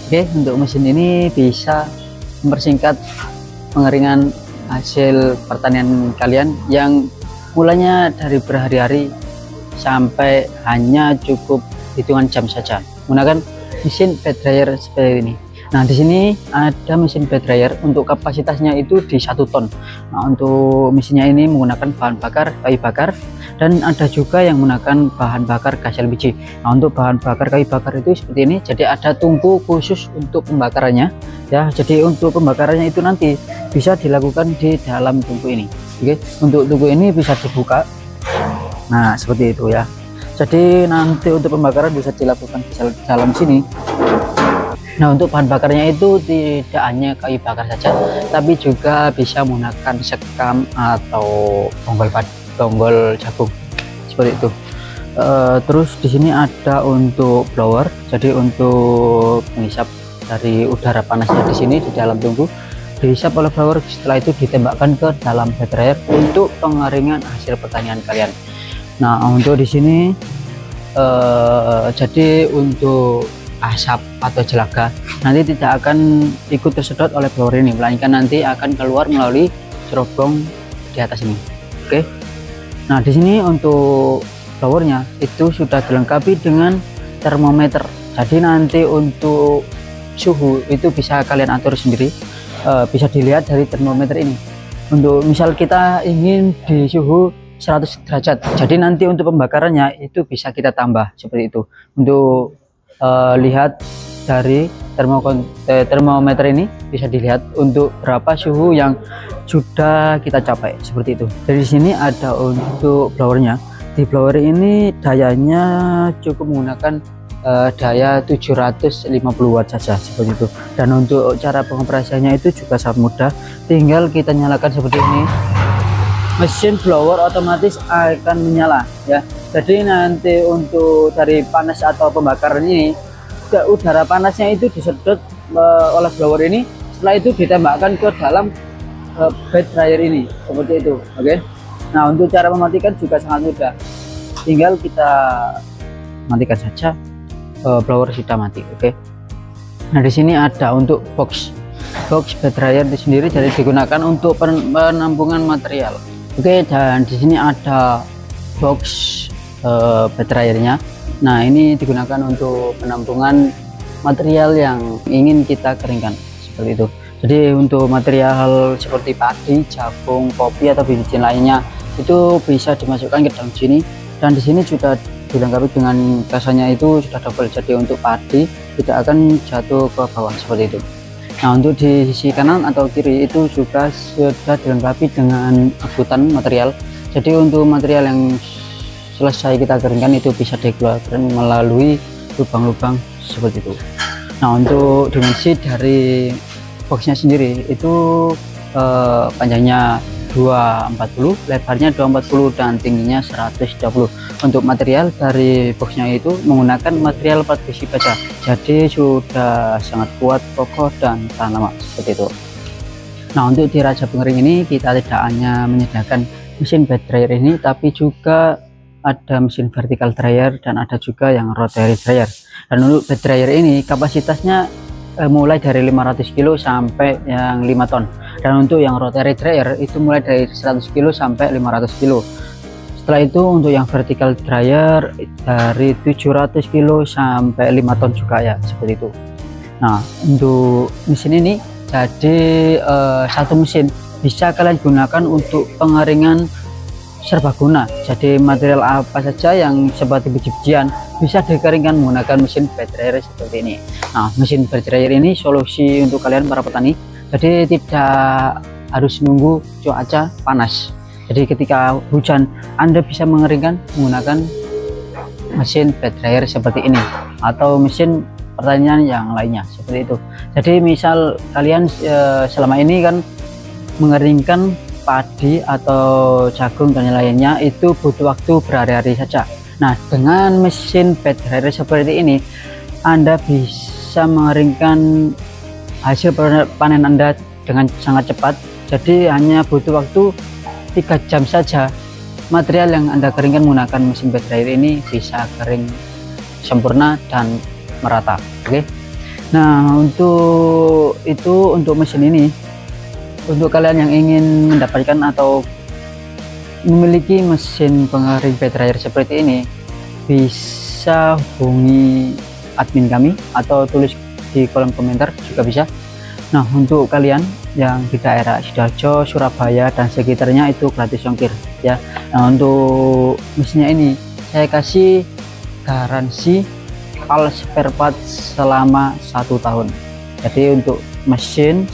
Oke, untuk mesin ini bisa mempersingkat pengeringan hasil pertanian kalian yang mulanya dari berhari-hari sampai hanya cukup hitungan jam saja menggunakan mesin bed dryer seperti ini. Nah, di sini ada mesin bed dryer untuk kapasitasnya itu di 1 ton. Nah, untuk mesinnya ini menggunakan bahan bakar kayu bakar, dan ada juga yang menggunakan bahan bakar gas LPG. Nah, untuk bahan bakar kayu bakar itu seperti ini, jadi ada tungku khusus untuk pembakarannya ya. Jadi untuk pembakarannya itu nanti bisa dilakukan di dalam tungku ini. Oke, untuk tungku ini bisa dibuka. Nah, seperti itu ya. Jadi nanti untuk pembakaran bisa dilakukan di dalam sini. Nah, untuk bahan bakarnya itu tidak hanya kayu bakar saja, tapi juga bisa menggunakan sekam atau bonggol jagung seperti itu. Terus di sini ada untuk blower, jadi untuk menghisap dari udara panasnya di sini di dalam tungku, dihisap oleh blower. Setelah itu ditembakkan ke dalam bed dryer untuk pengeringan hasil pertanian kalian. Nah, untuk di sini jadi untuk asap atau jelaga nanti tidak akan ikut tersedot oleh blower ini, melainkan nanti akan keluar melalui cerobong di atas ini. Oke. Nah, di sini untuk blowernya itu sudah dilengkapi dengan termometer. Jadi nanti untuk suhu itu bisa kalian atur sendiri, bisa dilihat dari termometer ini. Untuk misal kita ingin di suhu 100 derajat, jadi nanti untuk pembakarannya itu bisa kita tambah seperti itu. Untuk lihat dari termometer ini bisa dilihat untuk berapa suhu yang sudah kita capai seperti itu. Dari sini ada untuk blowernya. Di blower ini dayanya cukup menggunakan daya 750 watt saja seperti itu. Dan untuk cara pengoperasiannya itu juga sangat mudah, tinggal kita nyalakan seperti ini, mesin blower otomatis akan menyala ya. Jadi nanti untuk dari panas atau pembakaran ini, udara panasnya itu disedot oleh blower ini, setelah itu ditembakkan ke dalam bed dryer ini seperti itu. Oke. Nah, untuk cara mematikan juga sangat mudah, tinggal kita matikan saja, blower sudah mati. Oke. Nah, di sini ada untuk box bed dryer itu sendiri, jadi digunakan untuk penampungan material. Oke, dan di sini ada box bed dryernya. Nah, ini digunakan untuk penampungan material yang ingin kita keringkan seperti itu. Jadi untuk material seperti padi, jagung, kopi atau biji lainnya itu bisa dimasukkan ke dalam sini. Dan di sini sudah dilengkapi dengan kasanya itu sudah double, jadi untuk padi tidak akan jatuh ke bawah seperti itu. Nah, untuk di sisi kanan atau kiri itu juga sudah dilengkapi dengan angkutan material. Jadi untuk material yang selesai kita keringkan itu bisa dikeluarkan melalui lubang-lubang seperti itu. Nah, untuk dimensi dari boxnya sendiri itu panjangnya 240, lebarnya 240, dan tingginya 120. Untuk material dari boxnya itu menggunakan material plat besi baja, jadi sudah sangat kuat, kokoh, dan tahan lama seperti itu. Nah, untuk di Raja Pengering ini kita tidak hanya menyediakan mesin bed dryer ini, tapi juga ada mesin vertical dryer dan ada juga yang rotary dryer. Dan untuk bed dryer ini kapasitasnya mulai dari 500 kilo sampai yang 5 ton. Dan untuk yang rotary dryer itu mulai dari 100 kilo sampai 500 kilo. Setelah itu untuk yang vertical dryer dari 700 kilo sampai 5 ton juga ya, seperti itu. Nah, untuk mesin ini jadi satu mesin bisa kalian gunakan untuk pengeringan serbaguna. Jadi material apa saja yang seperti biji-bijian bisa dikeringkan menggunakan mesin bed dryer seperti ini. Nah, mesin bed dryer ini solusi untuk kalian para petani, jadi tidak harus nunggu cuaca panas. Jadi ketika hujan Anda bisa mengeringkan menggunakan mesin bed dryer seperti ini atau mesin pertanian yang lainnya seperti itu. Jadi misal kalian selama ini kan mengeringkan padi atau jagung dan lainnya itu butuh waktu berhari-hari saja. Nah, dengan mesin bed dryer seperti ini Anda bisa mengeringkan hasil panen Anda dengan sangat cepat. Jadi hanya butuh waktu 3 jam saja, material yang Anda keringkan menggunakan mesin bed dryer ini bisa kering sempurna dan merata. Oke. Nah, untuk mesin ini, untuk kalian yang ingin mendapatkan atau memiliki mesin pengering bed dryer seperti ini, bisa hubungi admin kami atau tulis di kolom komentar juga bisa. Nah, untuk kalian yang di daerah Sidoarjo, Surabaya dan sekitarnya itu gratis ongkir ya. Nah, untuk mesinnya ini saya kasih garansi all spare part selama 1 tahun. Jadi untuk mesin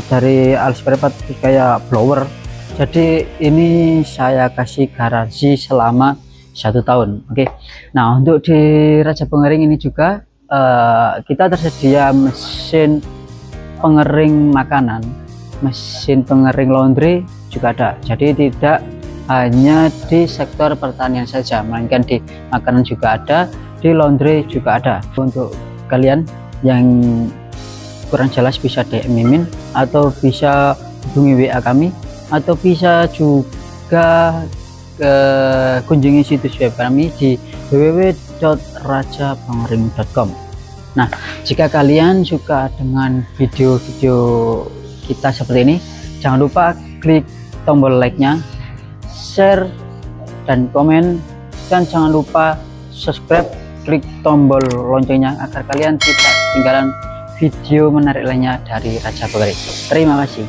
dari all spare part kayak blower, jadi ini saya kasih garansi selama 1 tahun. Oke. Nah, untuk di Raja Pengering ini juga kita tersedia mesin pengering makanan, mesin pengering laundry juga ada. Jadi tidak hanya di sektor pertanian saja, melainkan di makanan juga ada, di laundry juga ada. Untuk kalian yang kurang jelas bisa DM Mimin atau bisa hubungi WA kami, atau bisa juga kunjungi situs web kami di www.rajapengering.com. Nah, jika kalian suka dengan video-video kita seperti ini, jangan lupa klik tombol like-nya, share dan komen, dan jangan lupa subscribe, klik tombol loncengnya agar kalian tidak ketinggalan video menarik lainnya dari Raja Pengering. Terima kasih.